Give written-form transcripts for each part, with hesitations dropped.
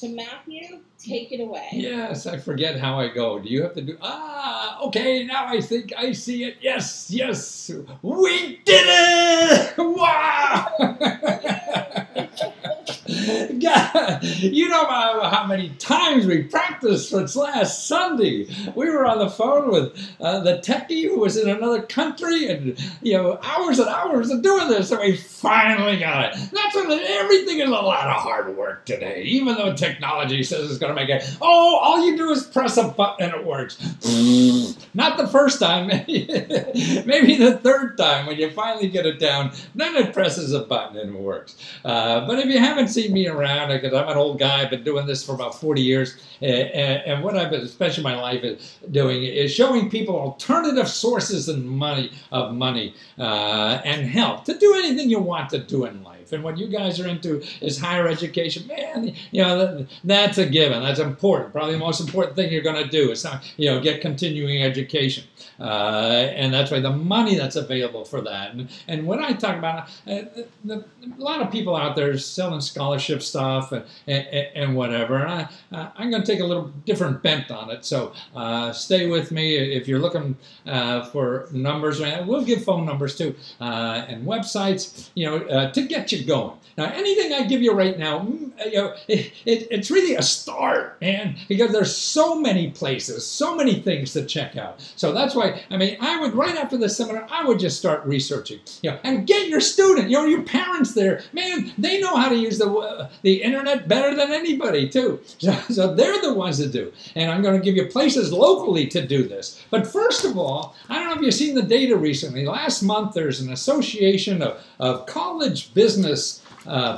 So Matthew, take it away. Yes, I forget how I go. Do you have to do, okay, now I think I see it. Yes, yes, we did it! Wow! God, you know how many times we practiced since last Sunday. We were on the phone with the techie who was in another country, and hours and hours of doing this, and we finally got it. That's what everything is, a lot of hard work today. Even though technology says it's going to make it, all you do is press a button and it works. Not the first time, maybe the third time when you finally get it down, then it presses a button and it works. But if you haven't seen me around, because I'm an old guy, I've been doing this for about 40 years, and what I've been, especially my life, is doing is showing people alternative sources of money and help to do anything you want to do in life. And what you guys are into is higher education. Man, that's a given. That's important. Probably the most important thing you're going to do is get continuing education. And that's why the money that's available for that. And when I talk about a lot of people out there selling scholarship stuff and whatever, and I'm going to take a little different bent on it. So stay with me if you're looking for numbers. We'll give phone numbers too and websites, to get you going. Now, anything I give you right now, it's really a start, man, because there's so many places, so many things to check out. So that's why, I would, right after the seminar, I would just start researching, and get your student, your parents there, man, they know how to use the internet better than anybody too. So they're the ones that do. And I'm going to give you places locally to do this. But first of all, I don't know if you've seen the data recently. Last month, there's an association of college business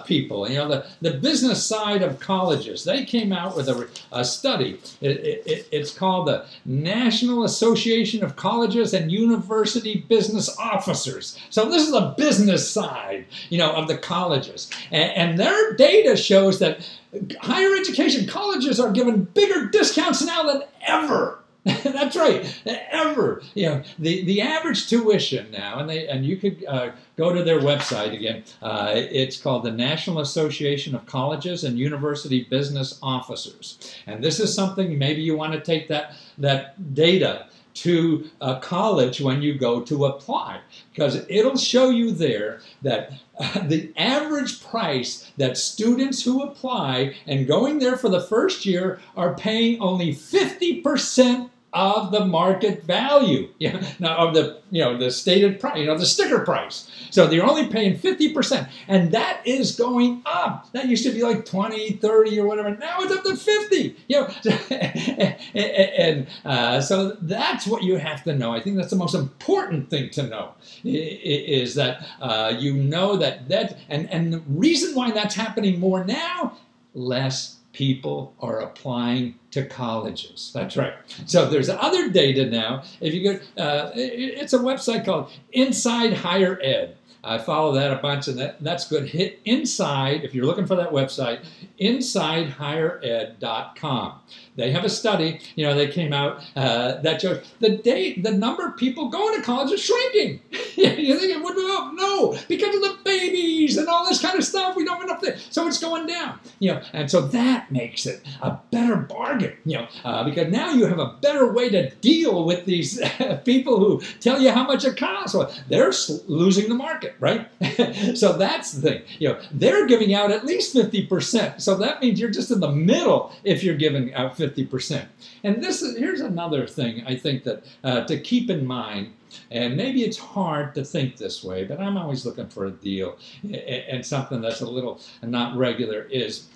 people, the business side of colleges. They came out with a study. It's called the National Association of Colleges and University Business Officers. So this is the business side, of the colleges. And their data shows that higher education colleges are given bigger discounts now than ever. That's right, ever. The average tuition now, and you could go to their website again. It's called the National Association of Colleges and University Business Officers. And this is something, maybe you want to take that data to a college when you go to apply, because it'll show you there that the average price that students who apply and going there for the first year are paying only 50% of the market value, now of the stated price, the sticker price. So they're only paying 50%, and that is going up. That used to be like 20, 30 or whatever. Now it's up to 50. And so that's what you have to know. I think that's the most important thing to know, is that and the reason why that's happening more now, less people are applying to colleges. That's right. So there's other data now. If you go, it's a website called Inside Higher Ed. I follow that a bunch, and that's good. Hit Inside, if you're looking for that website, InsideHigherEd.com. They have a study, they came out that shows the number of people going to college is shrinking. You think it would go up? No, because of the babies and all this kind of stuff. We don't have enough there. So it's going down. And so that makes it a better bargain, because now you have a better way to deal with these people who tell you how much it costs. Well, they're losing the market, right? So that's the thing. They're giving out at least 50%. So that means you're just in the middle if you're giving out 50%. And here's another thing I think that to keep in mind, and maybe it's hard to think this way, but I'm always looking for a deal, and something that's a little not regular is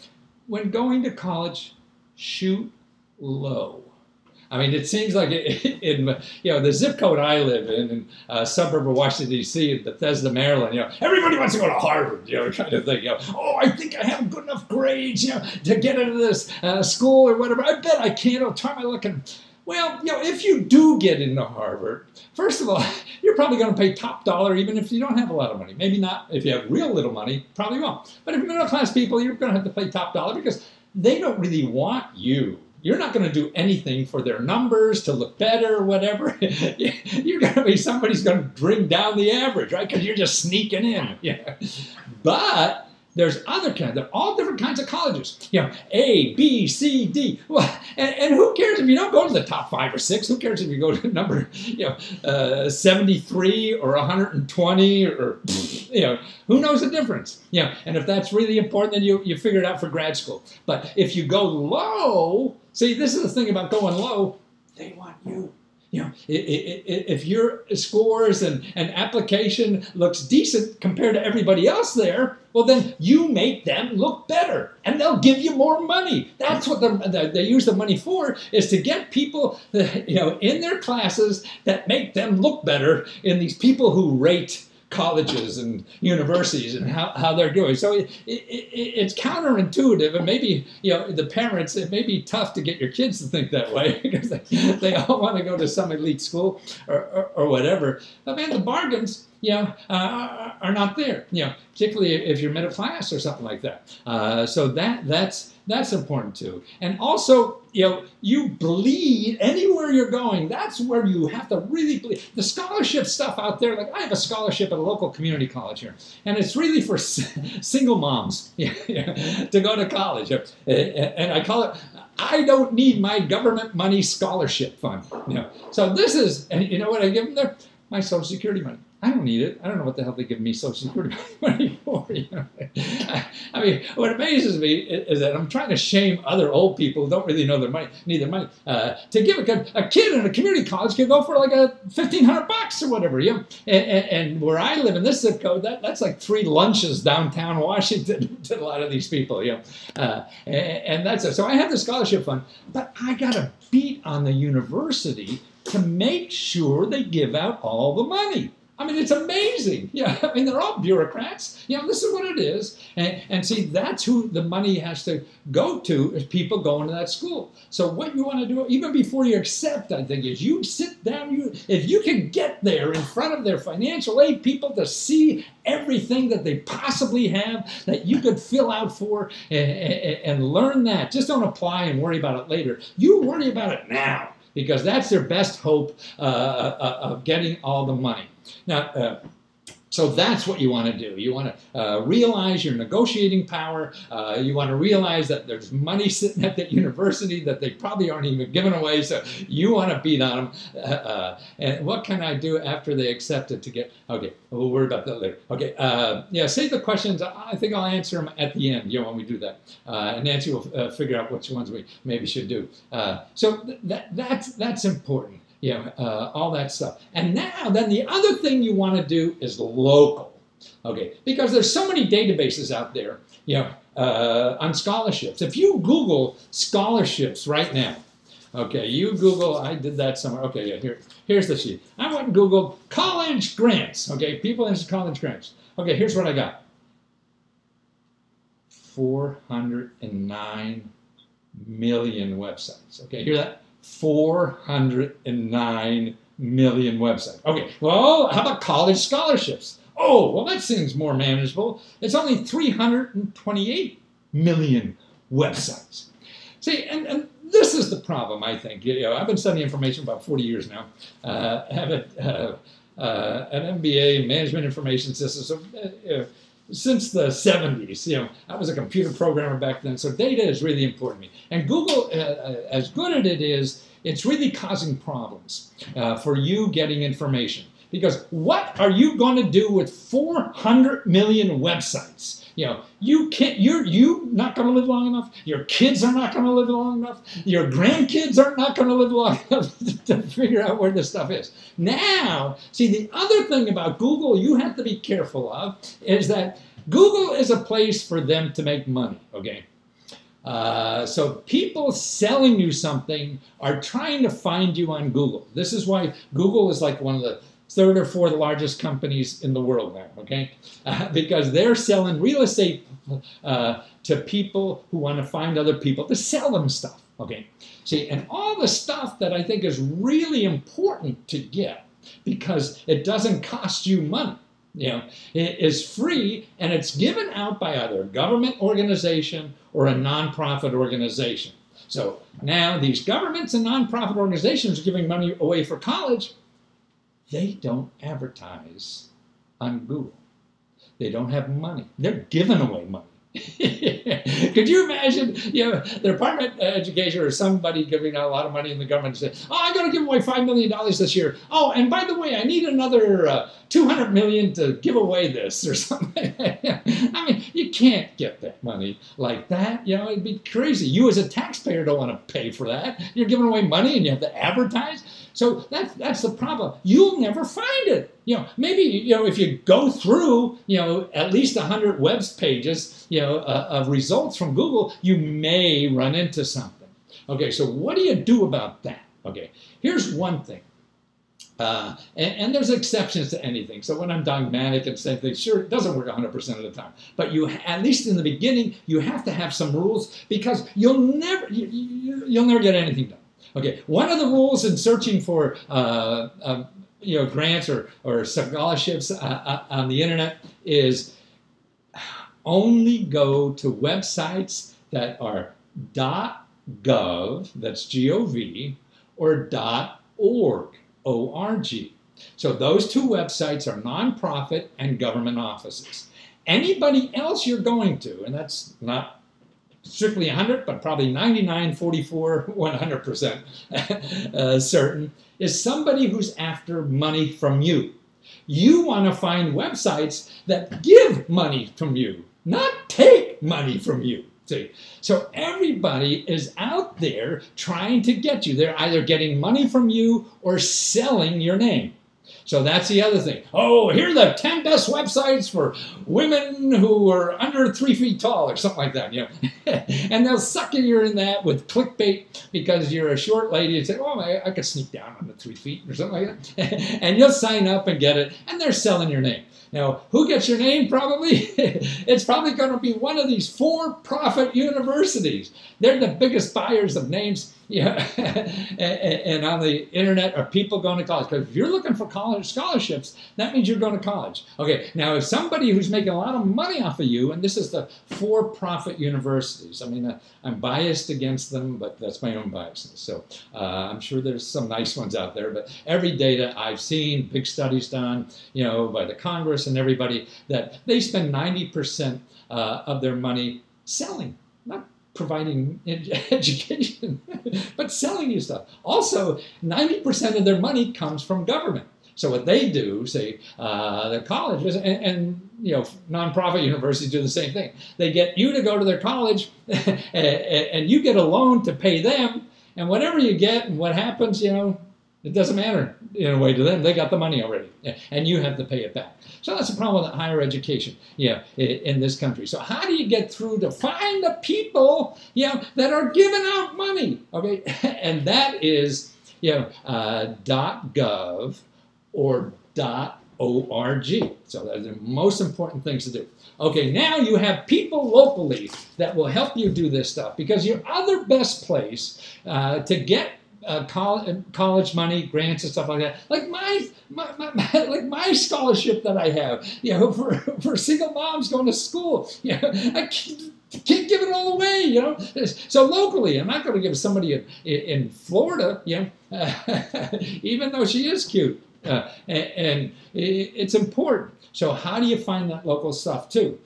when going to college, shoot low. It seems like in the zip code I live in a suburb of Washington, D.C., in Bethesda, Maryland, everybody wants to go to Harvard, kind of thing. I think I have good enough grades, to get into this school or whatever. I bet I can. I'll try my luck. Well, if you do get into Harvard, first of all, you're probably going to pay top dollar even if you don't have a lot of money. Maybe not if you have real little money, probably won't. But if you're middle-class people, you're going to have to pay top dollar because they don't really want you. You're not going to do anything for their numbers to look better or whatever. You're going to be somebody's going to bring down the average, right? Because you're just sneaking in. But there's other kinds. There are all different kinds of colleges. You know, A, B, C, D. Well, and who cares if you don't go to the top 5 or 6? Who cares if you go to number 73 or 120 or who knows the difference? And if that's really important, then you figure it out for grad school. But if you go low, see, this is the thing about going low. They want you. If your scores and application looks decent compared to everybody else there, well, then you make them look better, and they'll give you more money. That's what they use the money for, is to get people, in their classes that make them look better in these people who rate colleges and universities and how they're doing. So it's counterintuitive, and maybe the parents, it may be tough to get your kids to think that way because they all want to go to some elite school or whatever. But man, the bargains are not there. Particularly if you're middle class or something like that. So that's important too. And also, you bleed anywhere you're going. That's where you have to really bleed. The scholarship stuff out there, like I have a scholarship at a local community college here, and it's really for single moms to go to college. And I call it, I don't need my government money scholarship fund. So this is, and you know what I give them there? My Social Security money. I don't need it. I don't know what the hell they give me Social Security money for. I mean, what amazes me is that I'm trying to shame other old people who don't really know need their money. To give a kid in a community college can go for like $1,500 or whatever. And where I live in this zip code, that's like 3 lunches downtown Washington to a lot of these people. And that's it. So I have the scholarship fund, but I got to beat on the university to make sure they give out all the money. I mean, it's amazing. I mean, they're all bureaucrats. This is what it is. And see, that's who the money has to go to, is people going to that school. So what you want to do, even before you accept, I think, is you sit down, if you can get there in front of their financial aid people to see everything that they possibly have that you could fill out for and learn that. Just don't apply and worry about it later. You worry about it now, because that's their best hope of getting all the money. Now, so that's what you want to do. You want to realize your negotiating power. You want to realize that there's money sitting at that university that they probably aren't even giving away, so you want to beat on them. And what can I do after they accept it to get, okay, we'll worry about that later. Okay, save the questions. I think I'll answer them at the end, when we do that. And Nancy will figure out which ones we maybe should do. So that's important. All that stuff. And now, then the other thing you want to do is local. Okay, because there's so many databases out there, on scholarships. If you Google scholarships right now, okay, you Google, I did that somewhere. Okay, yeah, here's the sheet. I went and Googled college grants. Okay, people in college grants. Okay, here's what I got. 409 million websites. Okay, hear that? 409 million websites. Okay, well, how about college scholarships? Oh, well, that seems more manageable. It's only 328 million websites. See, and this is the problem, I think. I've been studying information about 40 years now. I have an MBA in Management Information Systems. So, since the 70s, I was a computer programmer back then, so data is really important to me. And Google, as good as it is, it's really causing problems for you getting information. Because what are you going to do with 400 million websites? You're not going to live long enough. Your kids are not going to live long enough. Your grandkids are not going to live long enough to figure out where this stuff is. Now, see, the other thing about Google you have to be careful of is that Google is a place for them to make money, okay? So people selling you something are trying to find you on Google. This is why Google is like one of the 3rd or 4th largest companies in the world now, okay? Because they're selling real estate to people who want to find other people to sell them stuff, okay? See, and all the stuff that I think is really important to get, because it doesn't cost you money, it is free, and it's given out by either a government organization or a nonprofit organization. So now these governments and nonprofit organizations are giving money away for college. They don't advertise on Google. They don't have money. They're giving away money. Could you imagine, the Department of Education or somebody giving out a lot of money in the government and say, oh, I'm going to give away $5 million this year. Oh, and by the way, I need another $200 million to give away this or something. I mean, you can't get that money like that. It'd be crazy. You as a taxpayer don't want to pay for that. You're giving away money and you have to advertise. So that's the problem. You'll never find it. Maybe, if you go through, at least 100 web pages, of results from Google, you may run into something. Okay, so what do you do about that? Okay, here's one thing. And there's exceptions to anything. So when I'm dogmatic and saying things, sure, it doesn't work 100% of the time. But at least in the beginning, you have to have some rules because you'll never get anything done. Okay, one of the rules in searching for grants or scholarships on the internet is only go to websites that are .gov, that's G-O-V, or .org, O-R-G. So those two websites are nonprofit and government offices. Anybody else you're going to, and that's not strictly 100, but probably 99, 44, 100% certain, is somebody who's after money from you. You want to find websites that give money from you, not take money from you. See? So everybody is out there trying to get you. They're either getting money from you or selling your name. So that's the other thing. Oh, here are the 10 best websites for women who are under 3 feet tall or something like that. And they'll sucker you in that with clickbait because you're a short lady and say, oh, I could sneak down on the 3 feet or something like that. And you'll sign up and get it, and they're selling your name. Now, who gets your name probably? It's probably going to be one of these for-profit universities. They're the biggest buyers of names. And on the internet are people going to college. Because if you're looking for college scholarships, that means you're going to college. Okay, now if somebody who's making a lot of money off of you, and this is the for-profit universities, I mean, I'm biased against them, but that's my own biases. So I'm sure there's some nice ones out there, but every data I've seen, big studies done, by the Congress and everybody, that they spend 90% of their money selling, not providing education, but selling you stuff. Also, 90% of their money comes from government. So what they do, say, the colleges and nonprofit universities do the same thing. They get you to go to their college, and you get a loan to pay them, and whatever you get and what happens, it doesn't matter in a way to them. They got the money already, and you have to pay it back. So that's the problem with higher education, in this country. So how do you get through to find the people, that are giving out money? Okay, and that is, .gov or .org. So those are the most important things to do. Okay, now you have people locally that will help you do this stuff, because your other best place to get college money, grants and stuff like that, like my scholarship that I have, for single moms going to school, I can't give it all away, So locally, I'm not going to give somebody in Florida, even though she is cute, and it's important. So how do you find that local stuff too?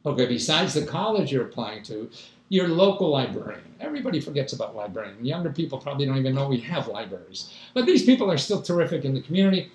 Okay, besides the college you're applying to, your local librarian. Everybody forgets about librarian. Younger people probably don't even know we have libraries. But these people are still terrific in the community.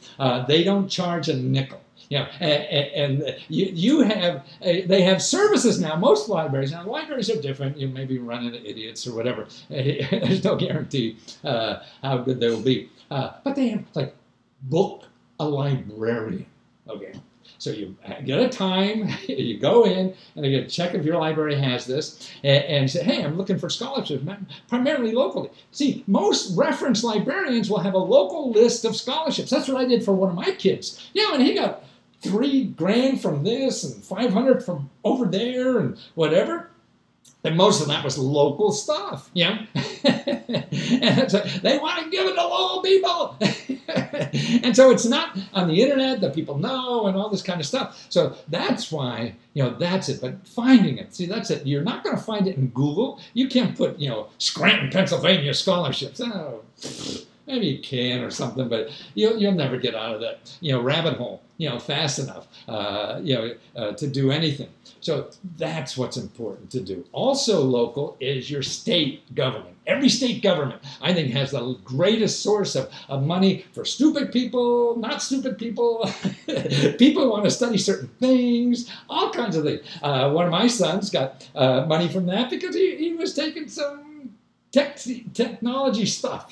They don't charge a nickel. And they have services now. Most libraries, now libraries are different. You maybe run into idiots or whatever. There's no guarantee how good they will be. But they have, like, book a librarian. Okay. So you get a time, you go in, and you check if your library has this, and say, hey, I'm looking for scholarships, primarily locally. See, most reference librarians will have a local list of scholarships. That's what I did for one of my kids. And he got $3 grand from this, and $500 from over there, and whatever. And most of that was local stuff, And so they want to give it to local people. And so it's not on the internet that people know and all this kind of stuff. So that's why, that's it. But finding it, see, that's it. You're not going to find it in Google. You can't put, Scranton, Pennsylvania scholarships. Oh, Maybe you can or something, but you'll never get out of that rabbit hole fast enough to do anything. So that's what's important to do. Also local is your state government. Every state government, I think, has the greatest source of money for stupid people, not stupid people, people who want to study certain things, all kinds of things. One of my sons got money from that because he was taking some technology stuff,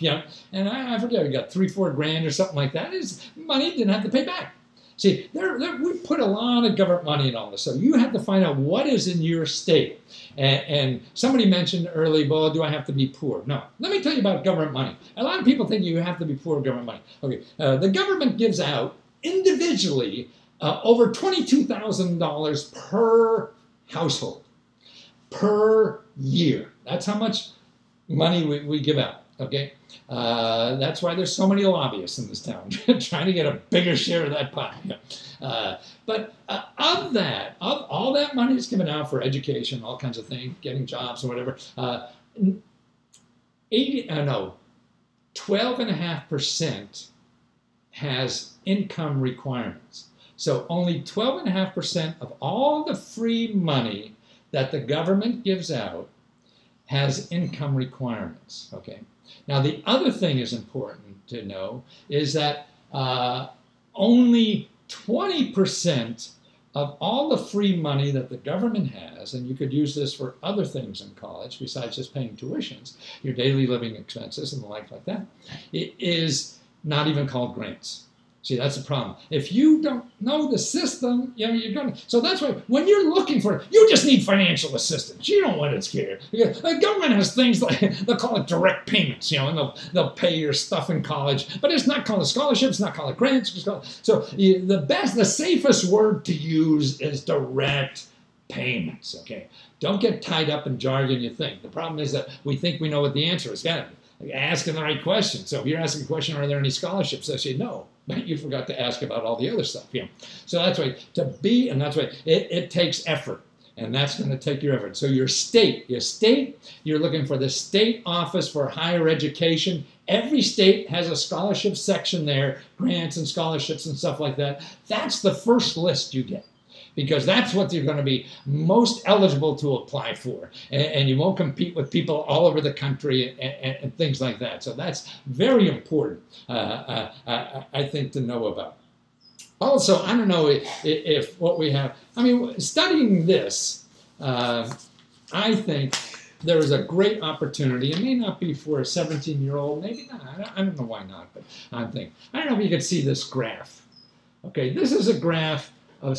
and I forget, he got $3-4 grand or something like that. His money didn't have to pay back. See, we put a lot of government money in all this, so you have to find out what is in your state. And somebody mentioned early, well, do I have to be poor? No. Let me tell you about government money. A lot of people think you have to be poor with government money. Okay, the government gives out individually over $22,000 per household, per year. That's how much money we give out, okay? That's why there's so many lobbyists in this town trying to get a bigger share of that pie. But of all that money that's given out for education, all kinds of things, getting jobs or whatever, 12.5% has income requirements. So only 12.5% of all the free money that the government gives out has income requirements, okay? Now, the other thing is important to know is that only 20% of all the free money that the government has, and you could use this for other things in college besides just paying tuitions, your daily living expenses and the like that, it is not even called grants. See, that's the problem. If you don't know the system, you're going to... So that's why when you're looking for it, you just need financial assistance. You don't want to scare. The government has things like, they'll call it direct payments, and they'll pay your stuff in college. But it's not called a scholarship. It's not called a grant. So the safest word to use is direct payments, okay? Don't get tied up in jargon you think. The problem is that we think we know what the answer is. Asking the right question. So if you're asking a question, are there any scholarships? I say no. But you forgot to ask about all the other stuff. So that's why that's why it takes effort, and that's going to take your effort. So your state, you're looking for the state office for higher education. Every state has a scholarship section there, grants and scholarships and stuff like that. That's the first list you get, because that's what you're going to be most eligible to apply for. And you won't compete with people all over the country and things like that. So that's very important, I think, to know about. Also, I don't know if what we have, studying this, I think there is a great opportunity. It may not be for a 17-year-old, maybe not. I don't know why not, but I don't know if you can see this graph. Okay, this is a graph of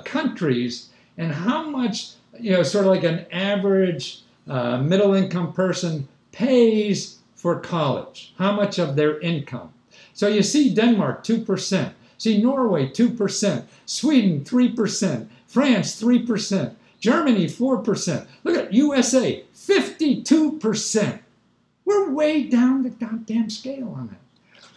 countries and how much, sort of like an average middle-income person pays for college, how much of their income. So you see Denmark, 2%. See Norway, 2%. Sweden, 3%. France, 3%. Germany, 4%. Look at USA, 52%. We're way down the goddamn scale on that.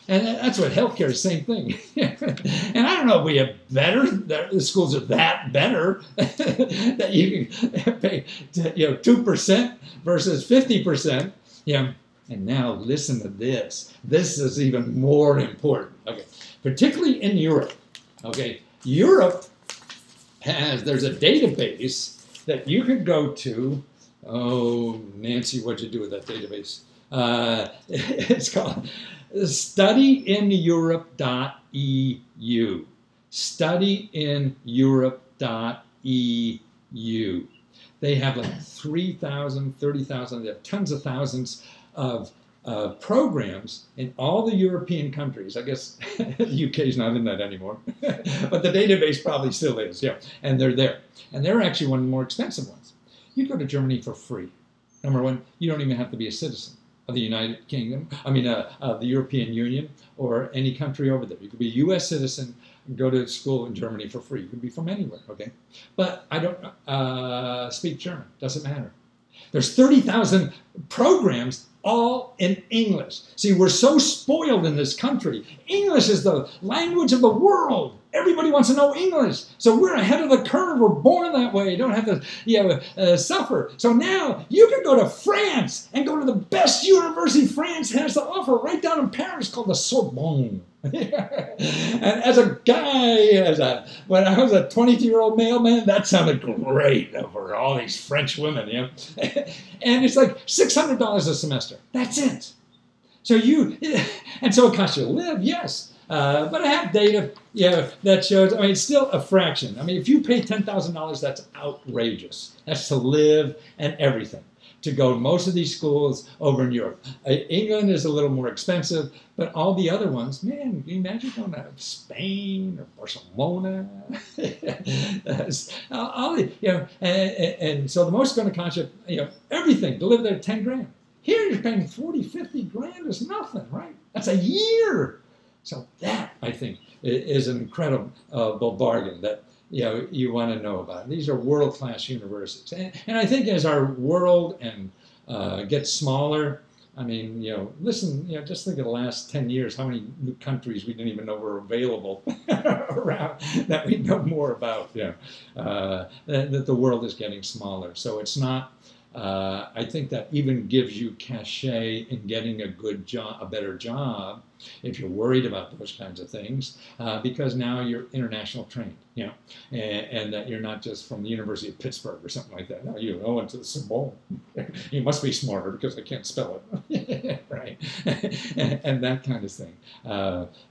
And that's what healthcare is, same thing. And I don't know if we have better, the schools are that better, that you can pay 2% versus 50%. And now listen to this. This is even more important. Okay, particularly in Europe. Okay, Europe there's a database that you could go to. Oh, Nancy, what'd you do with that database? It's called studyineurope.eu. Studyineurope.eu. They have like 3,000, 30,000, they have tons of thousands of programs in all the European countries. I guess the UK is not in that anymore, but the database probably still is, and they're there. And they're actually one of the more expensive ones. You go to Germany for free. Number one, you don't even have to be a citizen of the United Kingdom, of the European Union or any country over there. You could be a U.S. citizen and go to school in Germany for free. You could be from anywhere, okay? But I don't speak German. Doesn't matter. There's 30,000 programs all in English. See, we're so spoiled in this country. English is the language of the world. everybody wants to know English. So we're ahead of the curve. We're born that way. You don't have to suffer. So now you can go to France and go to the best university France has to offer right down in Paris called the Sorbonne. And as a guy, when I was a 22-year-old mailman, that sounded great for all these French women, And it's like $600 a semester. That's it. So and so it costs you to live, yes. But I have data, that shows, it's still a fraction. If you pay $10,000, that's outrageous. That's to live and everything. To go to most of these schools over in Europe. England is a little more expensive, but all the other ones, man, can you imagine going to Spain or Barcelona? And so the most going to cost you, everything to live there, 10 grand. Here you're paying 40, 50 grand is nothing, right? That's a year. So that, I think, is an incredible bargain that you want to know about. These are world-class universities. And I think as our world gets smaller, listen, just think of the last 10 years, how many new countries we didn't even know were available around that we know more about, that the world is getting smaller. So it's not, I think that even gives you cachet in getting a good job, a better job, if you're worried about those kinds of things, because now you're international trained, and that you're not just from the University of Pittsburgh or something like that. No, you went to the Sorbonne. You must be smarter because I can't spell it, right? and that kind of thing.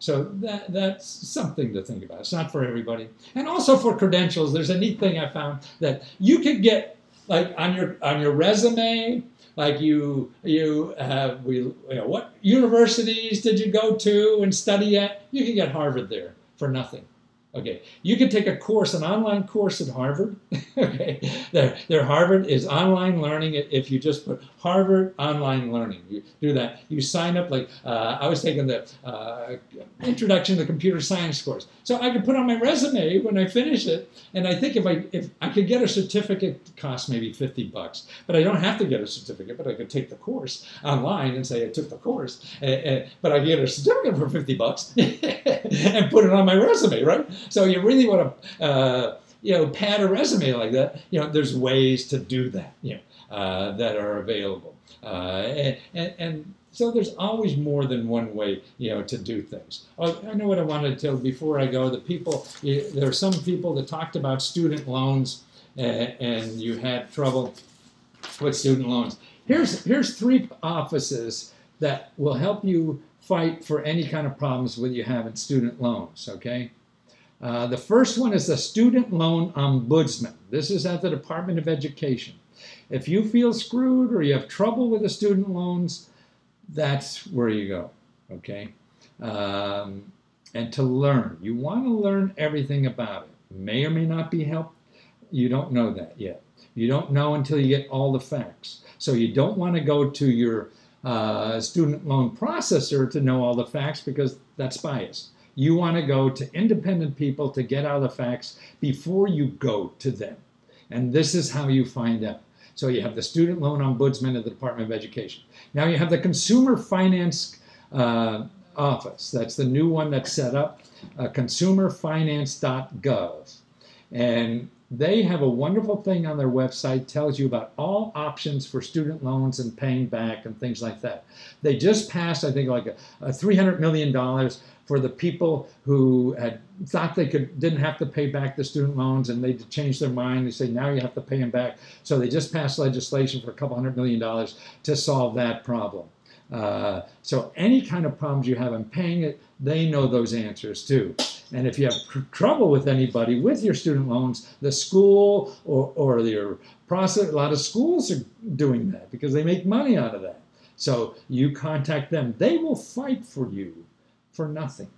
So that's something to think about. It's not for everybody. And also for credentials, there's a neat thing I found that you could get, like on your resume, like what universities did you go to and study at? You can get Harvard there for nothing. Okay, you can take a course, an online course at Harvard. Okay, their Harvard is online learning. If you just put Harvard online learning, you do that. You sign up. Like I was taking the introduction to computer science course, so I could put on my resume when I finish it. And I think if I could get a certificate, it costs maybe $50, but I don't have to get a certificate. But I could take the course online and say I took the course, but I get a certificate for $50 and put it on my resume, right? So you really want to, pad a resume like that. There's ways to do that, that are available. And so there's always more than one way, to do things. Oh, I know what I wanted to tell before I go. There are some people that talked about student loans, and you had trouble with student loans. Here's 3 offices that will help you fight for any kind of problems with you having student loans, okay? The first one is the Student Loan Ombudsman. This is at the Department of Education. If you feel screwed or you have trouble with the student loans, that's where you go, okay? And to learn. You want to learn everything about it. May or may not be helped. You don't know that yet. You don't know until you get all the facts. So you don't want to go to your student loan processor to know all the facts because that's biased. You want to go to independent people to get all the facts before you go to them. And this is how you find out. So you have the Student Loan Ombudsman at the Department of Education. Now you have the Consumer Finance Office. That's the new one that's set up, consumerfinance.gov. And they have a wonderful thing on their website, tells you about all options for student loans and paying back and things like that. They just passed, I think, like a $300 million for the people who had thought they didn't have to pay back the student loans, and they changed their mind. They say, now you have to pay them back. So they just passed legislation for a couple $100 million to solve that problem. So any kind of problems you have in paying it, they know those answers too. And if you have trouble with anybody with your student loans, the school or your process, a lot of schools are doing that because they make money out of that. So you contact them. They will fight for you for nothing.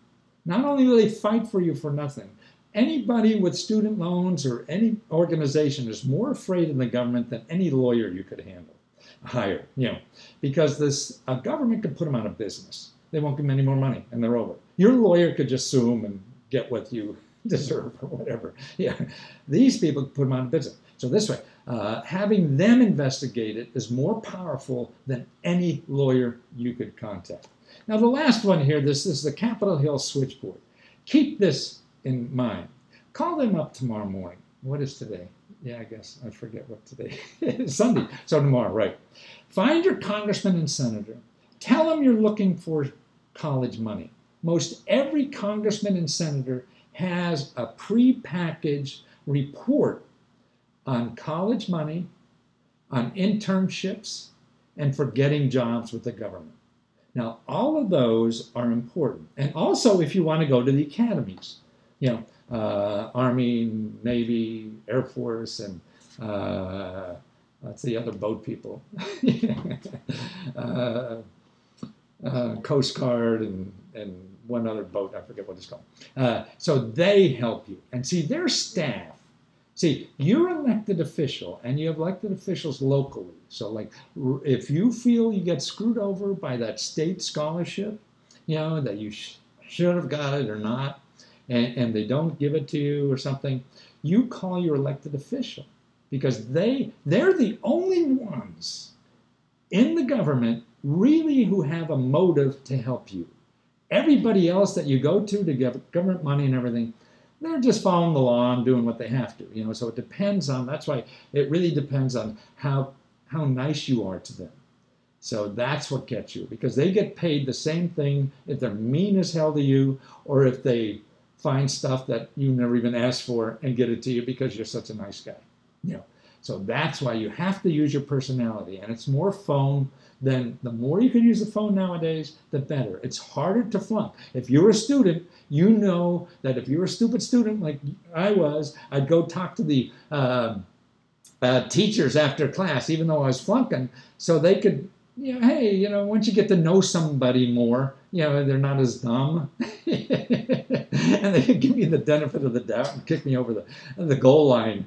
Not only will they fight for you for nothing, anybody with student loans or any organization is more afraid in the government than any lawyer you could hire, because a government could put them out of business. They won't give them any more money, and they're over. Your lawyer could just sue them and get what you deserve or whatever. Yeah, these people put them out of business. So this way, having them investigate it is more powerful than any lawyer you could contact. Now the last one here, this is the Capitol Hill switchboard. Keep this in mind. Call them up tomorrow morning. What is today? Yeah, I guess I forget what today is. Sunday. So tomorrow, right. Find your congressman and senator. Tell them you're looking for college money. Most every congressman and senator has a prepackaged report on college money, on internships, and for getting jobs with the government. Now, all of those are important. And also, if you want to go to the academies, you know, Army, Navy, Air Force, and that's the other boat people. Coast Guard and one other boat, I forget what it's called. So they help you. And see, their staff, see, you're an elected official, and you have elected officials locally. So like, if you feel you get screwed over by that state scholarship, you know, that you should have got it or not, and they don't give it to you or something, you call your elected official, because they're the only ones in the government really who have a motive to help you. Everybody else that you go to get government money and everything, they're just following the law and doing what they have to, you know. So it depends on, that's why it really depends on how nice you are to them. So that's what gets you, because they get paid the same thing if they're mean as hell to you, or if they find stuff that you never even asked for and get it to you because you're such a nice guy, you know. So that's why you have to use your personality, and it's more phone than, the more you can use the phone nowadays, the better. It's harder to flunk. If you're a student, you know that if you're a stupid student like I was, I'd go talk to the teachers after class, even though I was flunking, so they could, you know, hey, you know, once you get to know somebody more, you know, they're not as dumb. And they could give me the benefit of the doubt and kick me over the goal line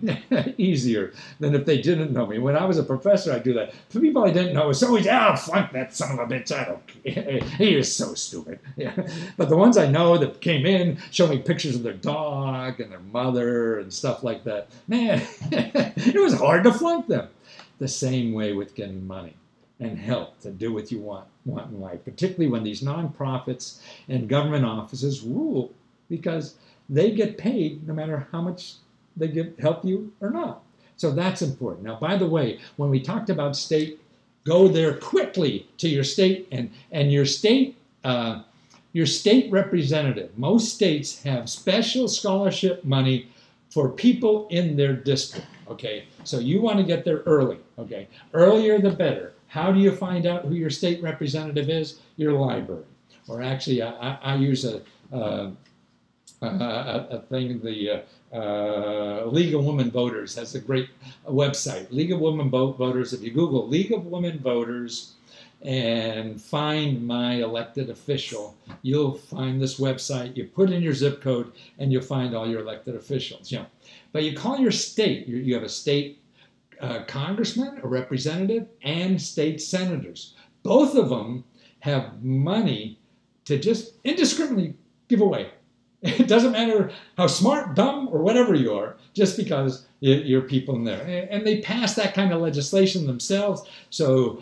easier than if they didn't know me. When I was a professor, I'd do that. For people I didn't know, it's always, flunk that son of a bitch. I don't care. He is so stupid. Yeah. But the ones I know that came in, show me pictures of their dog and their mother and stuff like that, man, it was hard to flunk them. The same way with getting money and help to do what you want in life, particularly when these nonprofits and government offices rule, because they get paid no matter how much they help you or not. So that's important. Now, by the way, when we talked about state, go there quickly to your state and your state representative. Most states have special scholarship money for people in their district, okay? So you want to get there early, okay? Earlier the better. How do you find out who your state representative is? Your library. Or actually, I use a thing, the League of Women Voters has a great website. League of Women Voters, if you Google League of Women Voters and find my elected official, you'll find this website. You put in your zip code and you'll find all your elected officials. You know, but you call your state, you have a state congressman, a representative, and state senators. Both of them have money to just indiscriminately give away. It doesn't matter how smart, dumb, or whatever you are, just because you're people in there. And they pass that kind of legislation themselves, so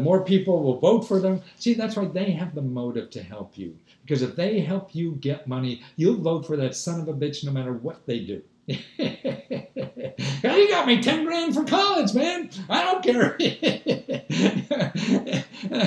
more people will vote for them. See, that's why they have the motive to help you. Because if they help you get money, you'll vote for that son of a bitch no matter what they do. You got me 10 grand for college, man. I don't care.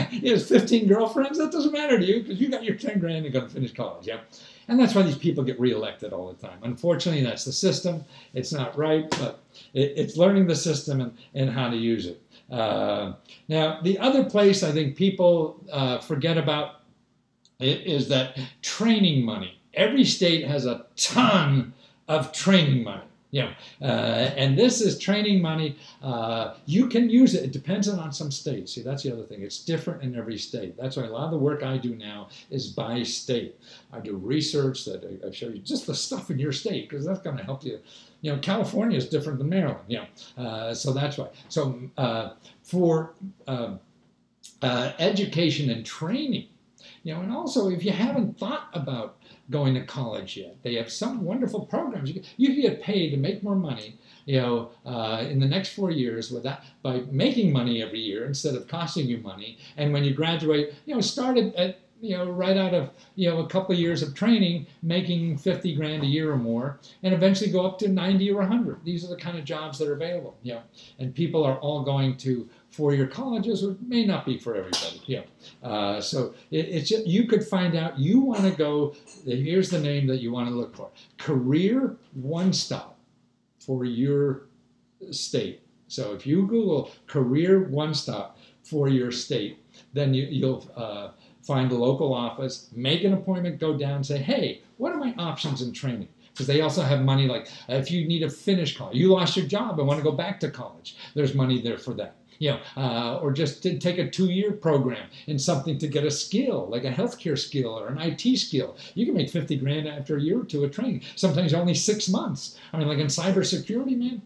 He has 15 girlfriends. That doesn't matter to you because you got your 10 grand and going to finish college. Yeah. And that's why these people get reelected all the time. Unfortunately, that's the system. It's not right, but it's learning the system and how to use it. Now, the other place I think people forget about is that training money. Every state has a ton of training money. Yeah, and this is training money. You can use it. It depends on some states. See, that's the other thing. It's different in every state. That's why a lot of the work I do now is by state. I do research that I show you just the stuff in your state because that's going to help you. You know, California is different than Maryland. Yeah, so that's why. So for education and training, you know, and also if you haven't thought about going to college yet, they have some wonderful programs. You can get paid to make more money, you know, in the next 4 years by making money every year instead of costing you money. And when you graduate, you know, start at right out of, a couple of years of training, making 50 grand a year or more, and eventually go up to 90 or 100. These are the kind of jobs that are available, and people are all going to four-year colleges, which may not be for everybody, so it's just, you could find out, you want to go, here's the name that you want to look for, Career One Stop for your state. So if you Google Career One Stop for your state, then you'll find a local office, make an appointment, go down and say, hey, what are my options in training? Because they also have money like if you need to finish college, you lost your job and want to go back to college, there's money there for that. Or just to take a 2-year program in something to get a skill, like a healthcare skill or an IT skill. You can make 50 grand after a year or two of training. Sometimes only 6 months. I mean, like in cybersecurity, man,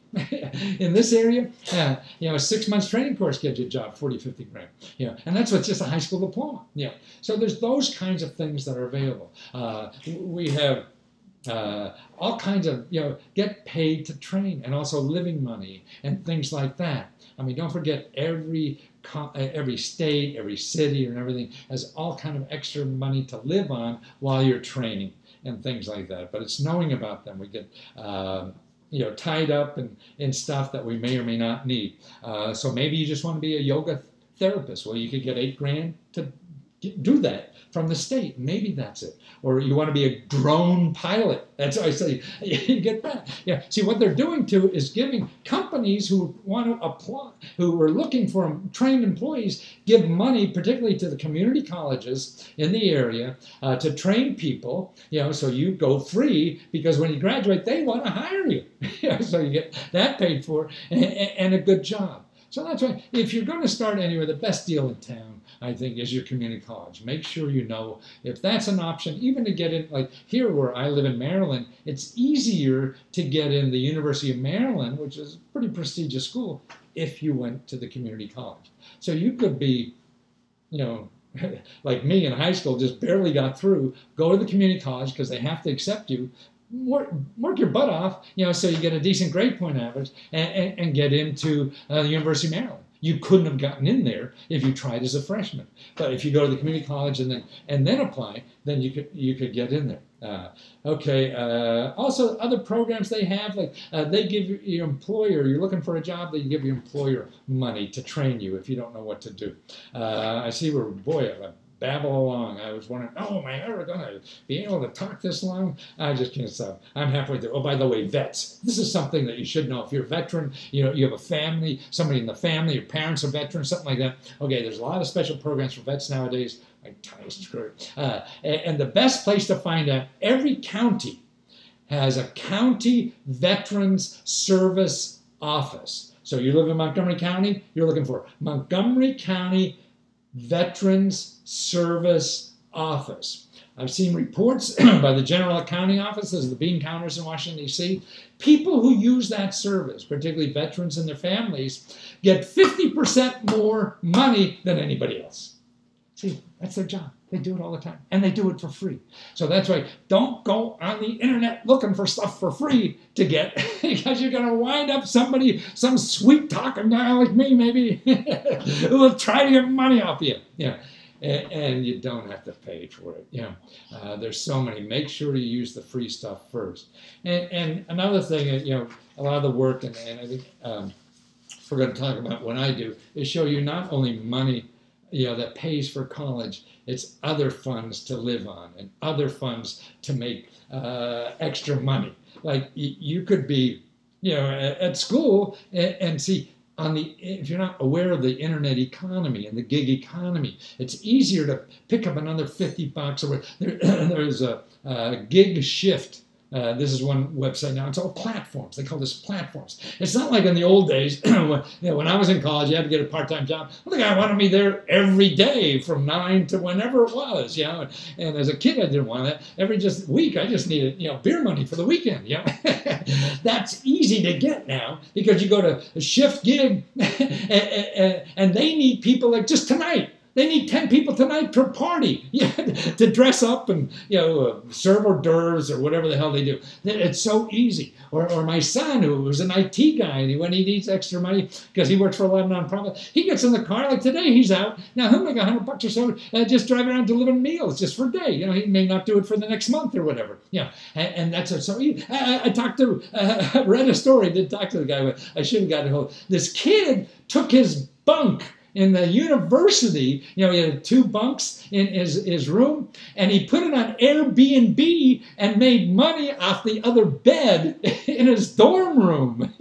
in this area, a 6 months training course gets you a job, 40, 50 grand. And that's with just a high school diploma. So there's those kinds of things that are available. We have all kinds of, get paid to train, and also living money and things like that. I mean, don't forget every state, every city and everything has all kind of extra money to live on while you're training and things like that. But it's knowing about them. We get, tied up in stuff that we may or may not need. So maybe you just want to be a yoga therapist. Well, you could get 8 grand to do that from the state. Maybe that's it. Or you want to be a drone pilot. That's why I say you get that. See, what they're doing too is giving companies who want to apply, who are looking for trained employees, give money, particularly to the community colleges in the area, to train people. So you go free because when you graduate, they want to hire you. So you get that paid for and a good job. So that's why, if you're going to start anywhere, the best deal in town, I think, is your community college. Make sure you know if that's an option, even to get in, like here where I live in Maryland, it's easier to get in the University of Maryland, which is a pretty prestigious school, if you went to the community college. So you could be, like me in high school, just barely got through, go to the community college because they have to accept you, work your butt off, so you get a decent grade point average and get into the University of Maryland. You couldn't have gotten in there if you tried as a freshman. But if you go to the community college and then apply, then you could get in there. Also, other programs they have, like they give your employer, you're looking for a job, they give your employer money to train you if you don't know what to do. I see where, boy, I babble along. I was wondering, am I ever going to be able to talk this long? I just can't stop. I'm halfway through. Oh, by the way, vets. This is something that you should know. If you're a veteran, you have a family, somebody in the family, your parents are veterans, something like that. Okay, there's a lot of special programs for vets nowadays. My tongue's screwed. And the best place to find out, every county has a county veterans service office. So you live in Montgomery County, you're looking for Montgomery County Veterans Service Office. I've seen reports by the General Accounting Offices, the bean counters in Washington, D.C. People who use that service, particularly veterans and their families, get 50% more money than anybody else. See, that's their job. They do it all the time, and they do it for free. So that's why don't go on the internet looking for stuff for free to get, because you're going to wind up some sweet-talking guy like me, maybe, who will try to get money off you. And you don't have to pay for it. There's so many. Make sure you use the free stuff first. And another thing, a lot of the work, and I think we're going to talk about what I do, is show you not only money that pays for college, it's other funds to live on and other funds to make extra money. Like you could be, at school and see, if you're not aware of the internet economy and the gig economy, it's easier to pick up another $50 or there's a gig shift. This is one website now. It's all platforms. They call this platforms. It's not like in the old days when I was in college, you had to get a part-time job. Well, the guy wanted me there every day from 9 to whenever it was. And as a kid, I didn't want that. Every week, I just needed beer money for the weekend. That's easy to get now because you go to a shift gig and they need people like just tonight. They need 10 people tonight per party to dress up and, serve hors d'oeuvres or whatever the hell they do. It's so easy. Or my son, who was an IT guy, and when he needs extra money because he works for a lot of nonprofits, he gets in the car. Like today, he's out. Now, he'll make $100 or so just driving around delivering meals just for a day. He may not do it for the next month or whatever. And that's so easy. I read a story, did talk to the guy, but I should have gotten a hold. This kid took his bunk in the university, he had 2 bunks in his room, and he put it on Airbnb and made money off the other bed in his dorm room.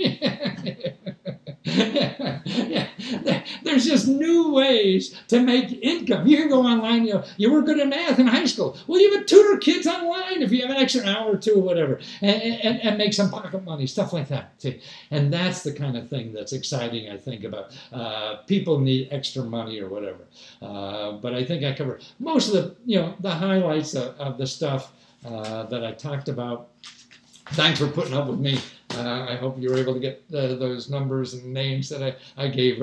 There's just new ways to make income. You can go online, you were good at math in high school. Well, you would tutor kids online if you have an extra hour or 2 or whatever, and make some pocket money, stuff like that. See? And that's the kind of thing that's exciting, I think, about people need extra money or whatever. But I think I covered most of the highlights of the stuff that I talked about. Thanks for putting up with me. I hope you were able to get those numbers and names that I gave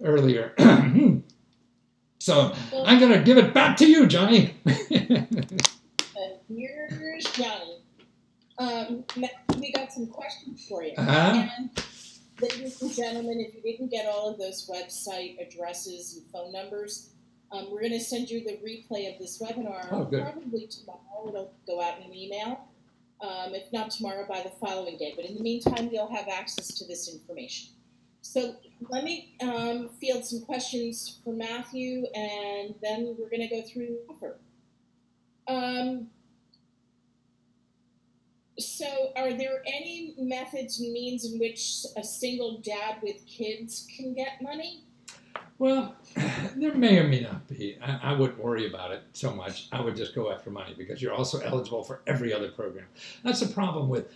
earlier. So I'm going to give it back to you, Johnny. Here's Johnny. We got some questions for you. Uh-huh. And ladies and gentlemen, if you didn't get all of those website addresses and phone numbers, we're going to send you the replay of this webinar. Oh, good. Probably tomorrow. It'll go out in an email. If not tomorrow, by the following day. But in the meantime, you'll have access to this information. So let me field some questions for Matthew, and then we're going to go through the offer. So are there any methods and means in which a single dad with kids can get money? Well, there may or may not be. I wouldn't worry about it so much. I would just go after money because you're also eligible for every other program. That's the problem with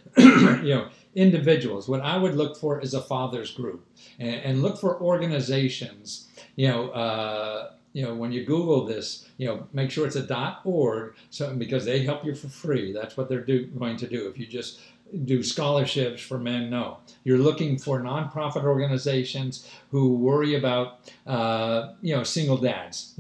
individuals. What I would look for is a father's group and look for organizations. When you Google this, make sure it's a .org, because they help you for free. That's what they're going to do. If you just do scholarships for men, no. You're looking for nonprofit organizations who worry about, single dads.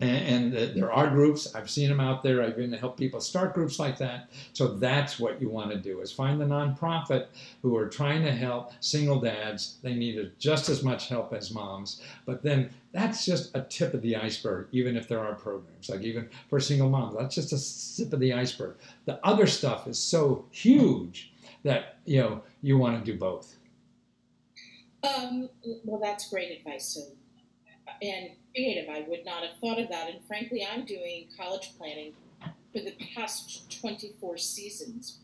And there are groups. I've seen them out there. I've been to help people start groups like that. So that's what you want to do, is find the nonprofit who are trying to help single dads. They need just as much help as moms. But then that's just a tip of the iceberg, even if there are programs. Like even for single moms, that's just a tip of the iceberg. The other stuff is so huge that, you want to do both. Well, that's great advice. And creative. I would not have thought of that. And frankly, I'm doing college planning for the past 24 seasons.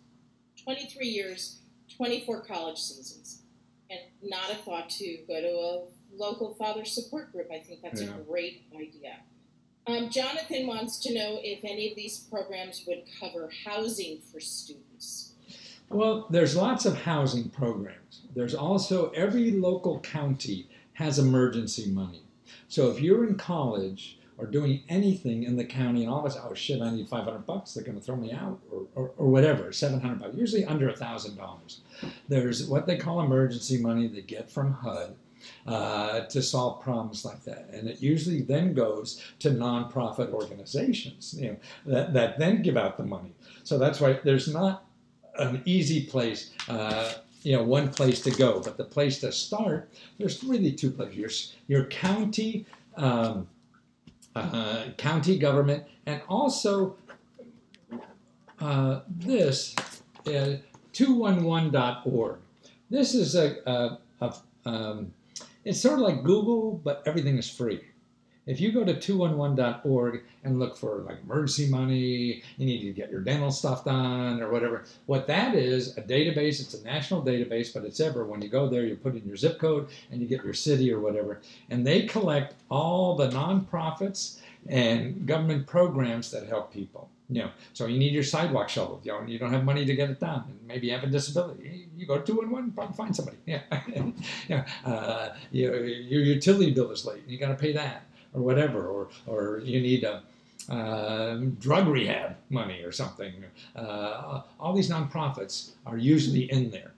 23 years, 24 college seasons. And not a thought to go to a local father support group. I think that's a great idea. Jonathan wants to know if any of these programs would cover housing for students. Well, there's lots of housing programs. There's also, every local county has emergency money. So if you're in college or doing anything in the county and all of a sudden, oh shit, I need $500, they're going to throw me out, or whatever, $700, usually under $1,000. There's what they call emergency money they get from HUD to solve problems like that. And it usually then goes to nonprofit organizations, that then give out the money. So that's why there's not an easy place, one place to go. But the place to start, there's really 2 places. Your county, county government, and also this 211.org. This is it's sort of like Google, but everything is free. If you go to 211.org and look for like emergency money, you need to get your dental stuff done or whatever. What that is, a database, it's a national database, but it's ever, when you go there, you put in your zip code and you get your city or whatever. And they collect all the nonprofits and government programs that help people. So you need your sidewalk shoveled, and you don't have money to get it done, and maybe you have a disability. You go to 211, probably find somebody. Your utility bill is late, and you got to pay that. Or whatever, or you need a drug rehab money or something. All these nonprofits are usually in there.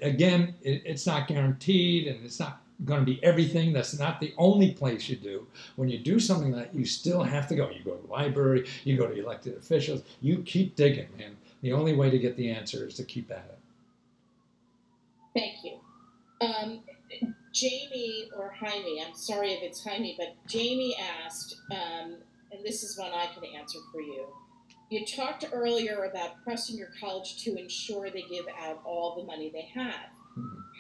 Again, it's not guaranteed, and it's not going to be everything. That's not the only place you do. When you do something like that, you still have to go. You go to the library, you go to elected officials, you keep digging, man. The only way to get the answer is to keep at it. Thank you. Jamie or Jaime, I'm sorry if it's Jaime, but Jamie asked, and this is one I can answer for you. You talked earlier about pressing your college to ensure they give out all the money they have.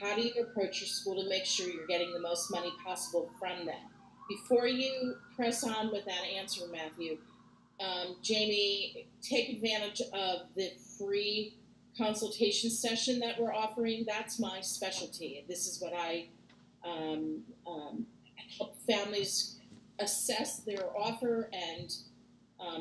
How do you approach your school to make sure you're getting the most money possible from them? Before you press on with that answer, Matthew, Jamie, take advantage of the free consultation session that we're offering. That's my specialty. This is what I help families assess their offer and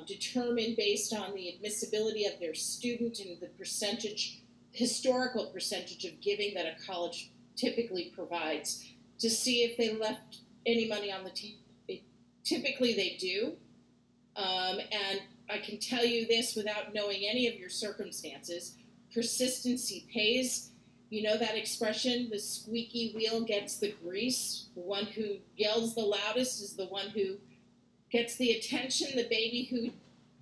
determine based on the admissibility of their student and the percentage, historical percentage of giving that a college typically provides, to see if they left any money on the table. Typically they do. And I can tell you this without knowing any of your circumstances. Persistency pays. You know that expression, the squeaky wheel gets the grease. The one who yells the loudest is the one who gets the attention. The baby who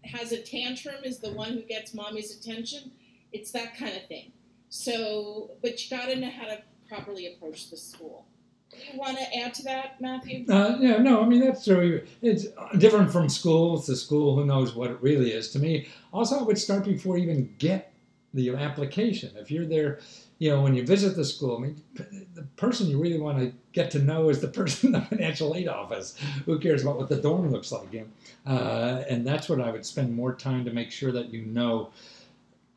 has a tantrum is the one who gets mommy's attention. It's that kind of thing. So, but you got to know how to properly approach the school. Do you want to add to that, Matthew? Yeah, no, I mean, that's true. It's different from school to school. Who knows what it really is. To me, also, I would start before you even get the application. If you're there, you know, when you visit the school, I mean, the person you really want to get to know is the person in the financial aid office. Who cares about what the dorm looks like? You know? And that's what I would spend more time to make sure that you know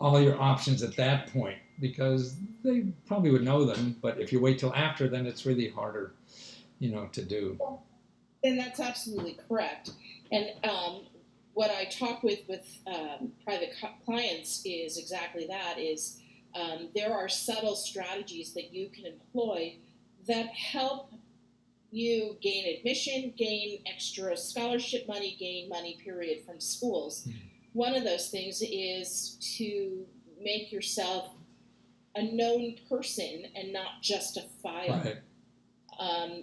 all your options at that point, because they probably would know them, but if you wait till after, then it's really harder, you know, to do. And that's absolutely correct. And what I talk with private clients is exactly that, is there are subtle strategies that you can employ that help you gain admission, gain extra scholarship money, gain money, period, from schools. Mm-hmm. One of those things is to make yourself a known person and not just a file. Right.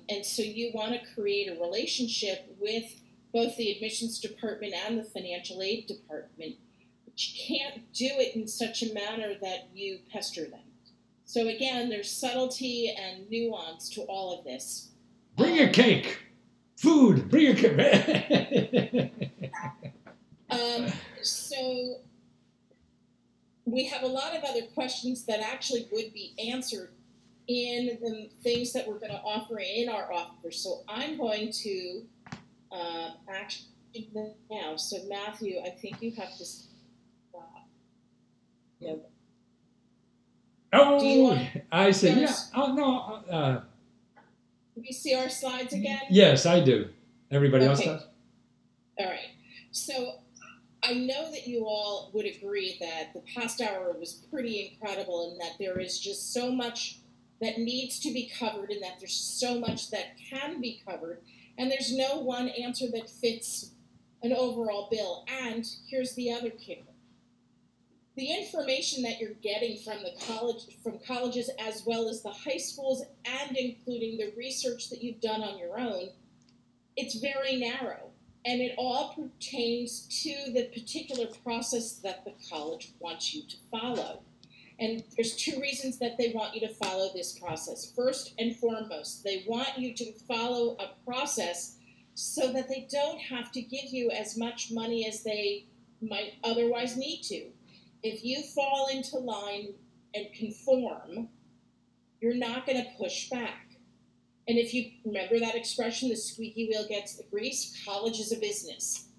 And so you want to create a relationship with both the admissions department and the financial aid department, but you can't do it in such a manner that you pester them. So again, there's subtlety and nuance to all of this. Bring a cake. Food. Bring a cake. So we have a lot of other questions that actually would be answered in the things that we're going to offer in our offer. So I'm going to actually do that now. So Matthew, I think you have to stop. Yeah. Oh, I see. Yeah. Oh, no. Do you see our slides again? Yes, I do. Everybody else does? All right. So I know that you all would agree that the past hour was pretty incredible and that there is just so much that needs to be covered and that there's so much that can be covered. And there's no one answer that fits an overall bill. And here's the other kicker. The information that you're getting from from colleges as well as the high schools, and including the research that you've done on your own, it's very narrow. And it all pertains to the particular process that the college wants you to follow. And there's two reasons that they want you to follow this process. First and foremost, they want you to follow a process so that they don't have to give you as much money as they might otherwise need to. If you fall into line and conform, you're not going to push back. And if you remember that expression, the squeaky wheel gets the grease, college is a business.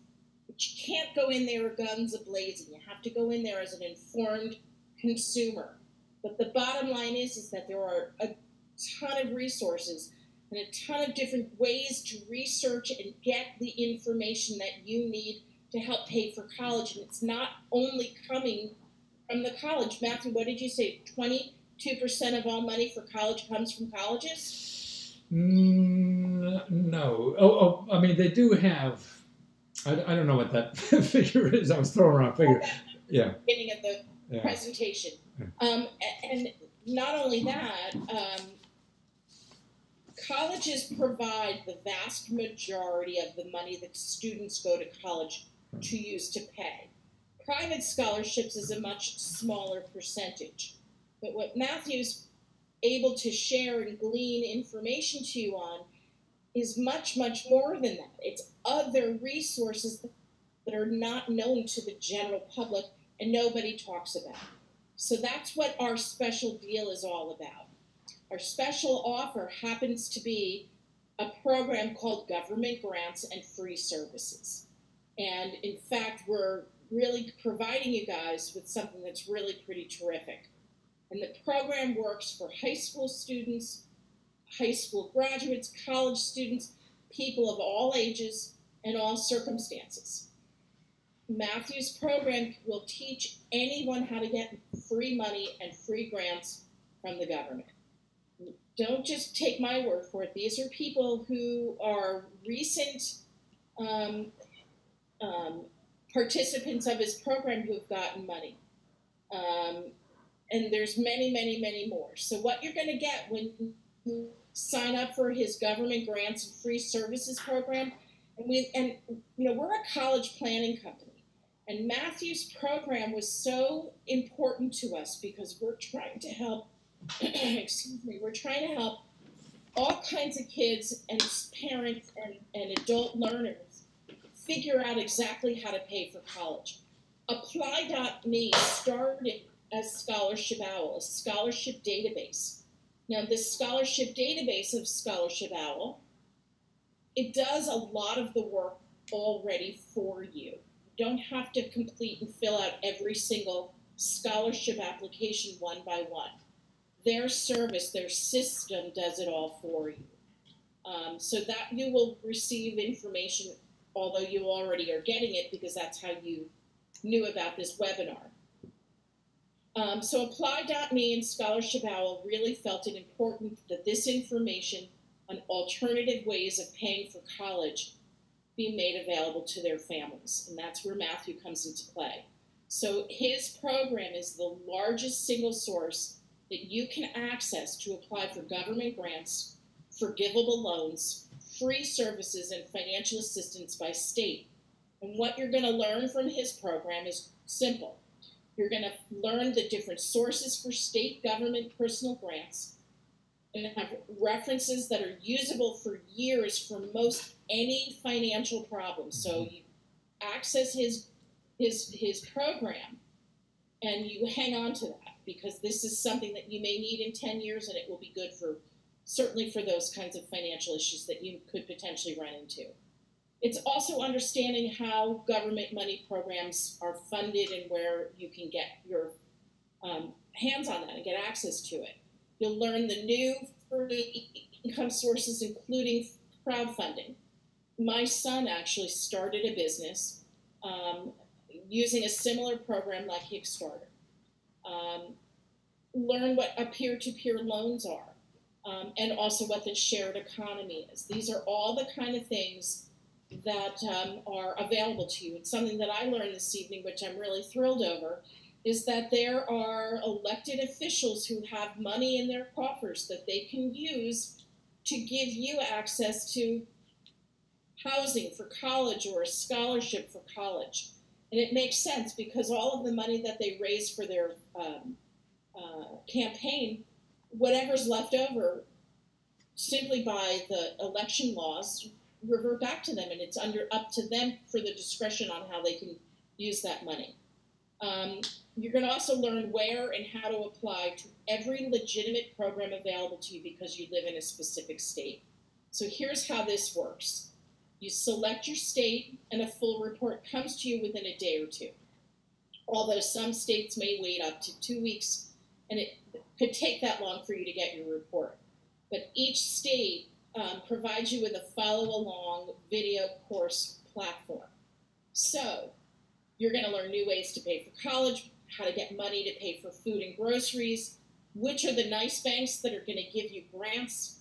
But you can't go in there guns a-blazing. You have to go in there as an informed consumer. But the bottom line is that there are a ton of resources and a ton of different ways to research and get the information that you need to help pay for college. And it's not only coming from the college. Matthew, what did you say? 22% of all money for college comes from colleges? No. I mean, they do have, I don't know what that figure is. I was throwing around a figure. Yeah. Beginning of the presentation. And not only that, Colleges provide the vast majority of the money that students go to college to use to pay. Private scholarships is a much smaller percentage. But what Matthew's able to share and glean information to you on is much, much more than that. It's other resources that are not known to the general public and nobody talks about. So that's what our special deal is all about. Our special offer happens to be a program called Government Grants and Free Services. And in fact, we're really providing you guys with something that's really pretty terrific. And the program works for high school students, high school graduates, college students, people of all ages and all circumstances. Matthew's program will teach anyone how to get free money and free grants from the government. Don't just take my word for it. These are people who are recent participants of his program who have gotten money. And there's many, many, many more. So what you're going to get when you sign up for his government grants and free services program, and we're a college planning company. And Matthew's program was so important to us because we're trying to help, we're trying to help all kinds of kids and parents and adult learners figure out exactly how to pay for college. Apply.me started as Scholarship Owl, a scholarship database. Now, this scholarship database of Scholarship Owl, it does a lot of the work already for you. You don't have to complete and fill out every single scholarship application one by one. Their service, their system does it all for you. So that you will receive information, although you already are getting it because that's how you knew about this webinar. So Apply.me and Scholarship Owl really felt it important that this information on alternative ways of paying for college be made available to their families. And that's where Matthew comes into play. So his program is the largest single source that you can access to apply for government grants, forgivable loans, free services, and financial assistance by state. And what you're going to learn from his program is simple. You're going to learn the different sources for state government personal grants and have references that are usable for years for most any financial problem. So you access his program and you hang on to that because this is something that you may need in 10 years and it will be good for, certainly for those kinds of financial issues that you could potentially run into. It's also understanding how government money programs are funded and where you can get your hands on that and get access to it. You'll learn the new free income sources, including crowdfunding. My son actually started a business using a similar program like Kickstarter. Learn what a peer-to-peer loans are and also what the shared economy is. These are all the kind of things that are available to you. And something that I learned this evening, which I'm really thrilled over, is that there are elected officials who have money in their coffers that they can use to give you access to housing for college or a scholarship for college. And it makes sense because all of the money that they raise for their campaign, whatever's left over, simply by the election laws, revert back to them, and it's up to them for the discretion on how they can use that money. You're going to also learn where and how to apply to every legitimate program available to you because you live in a specific state. So here's how this works. You select your state, and a full report comes to you within a day or two. Although some states may wait up to 2 weeks, and it could take that long for you to get your report. But each state provides you with a follow-along video course platform. So you're going to learn new ways to pay for college, how to get money to pay for food and groceries, which are the nice banks that are going to give you grants,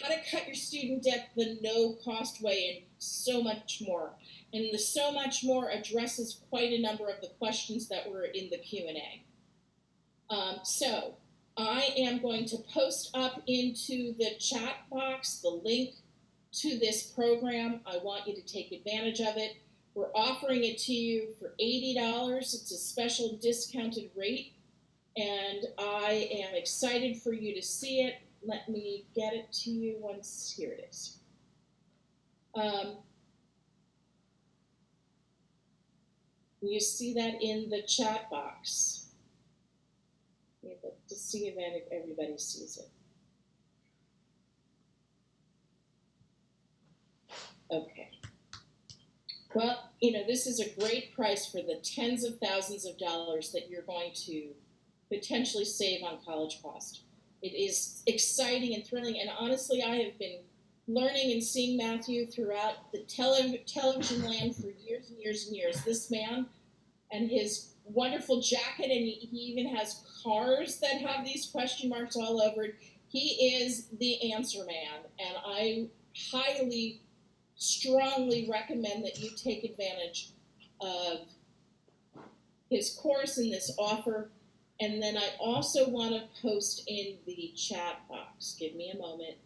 how to cut your student debt the no-cost way, and so much more. And the so much more addresses quite a number of the questions that were in the Q&A. So I am going to post up into the chat box the link to this program. I want you to take advantage of it. We're offering it to you for $80. It's a special discounted rate, and I am excited for you to see it. Let me get it to you once. Here it is. You see that in the chat box. Look to see if everybody sees it. Okay. Well, this is a great price for the tens of thousands of dollars that you're going to potentially save on college cost. It is exciting and thrilling, and honestly, I have been learning and seeing Matthew throughout the television land for years and years and years. This man and his wonderful jacket, and he even has cars that have these question marks all over it. He is the answer man, and I strongly recommend that you take advantage of his course and this offer. And then I also want to post in the chat box, give me a moment,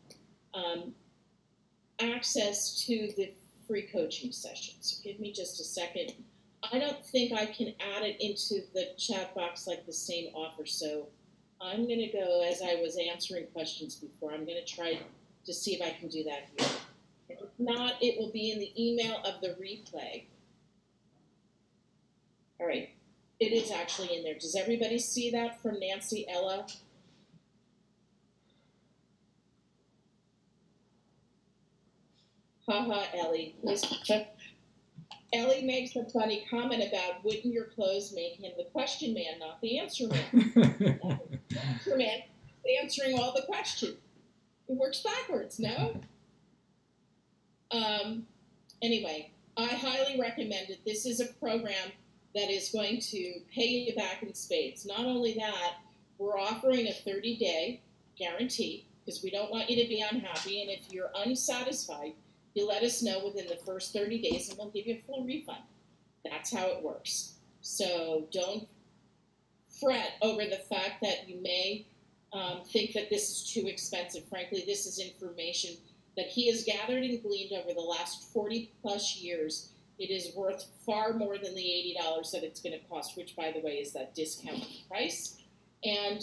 access to the free coaching sessions. Give me just a second. I don't think I can add it into the chat box like the same offer, so I'm going to go, as I was answering questions before, I'm going to try to see if I can do that here. If not, it will be in the email of the replay. All right, it is actually in there. Does everybody see that from Nancy Ella? Haha, Ellie. Ellie makes a funny comment about wouldn't your clothes make him the question man, not the answer man? The answer man is answering all the questions. It works backwards, no? Anyway, I highly recommend it. This is a program that is going to pay you back in spades. Not only that, we're offering a 30-day guarantee because we don't want you to be unhappy. And if you're unsatisfied, you let us know within the first 30 days and we'll give you a full refund. That's how it works. So don't fret over the fact that you may think that this is too expensive. Frankly, this is information that he has gathered and gleaned over the last 40 plus years. It is worth far more than the $80 that it's going to cost, which, by the way, is that discounted price. And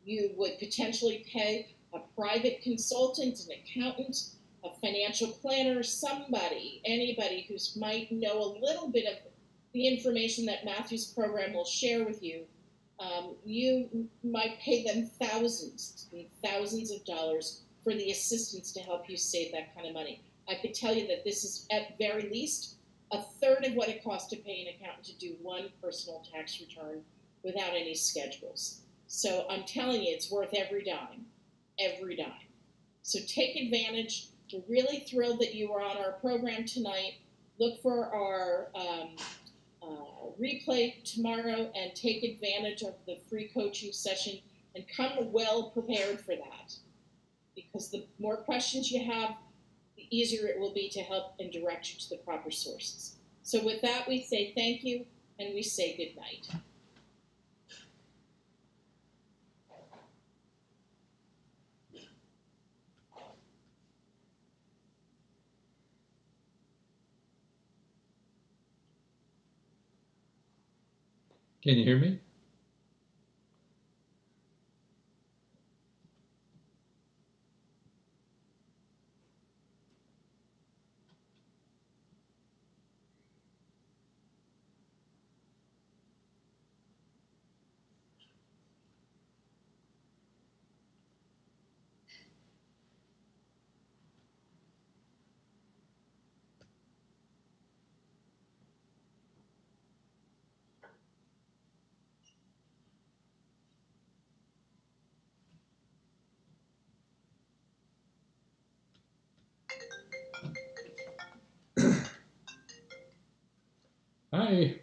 you would potentially pay a private consultant, an accountant, a financial planner, anybody who might know a little bit of the information that Matthew's program will share with you. You might pay them thousands and thousands of dollars for the assistance to help you save that kind of money. I could tell you that this is, at very least, a third of what it costs to pay an accountant to do one personal tax return without any schedules. So I'm telling you, it's worth every dime, every dime. So take advantage. We're really thrilled that you were on our program tonight. Look for our replay tomorrow and take advantage of the free coaching session and come well prepared for that. Because the more questions you have, the easier it will be to help and direct you to the proper sources. So with that, we say thank you and we say good night. Can you hear me? Hi.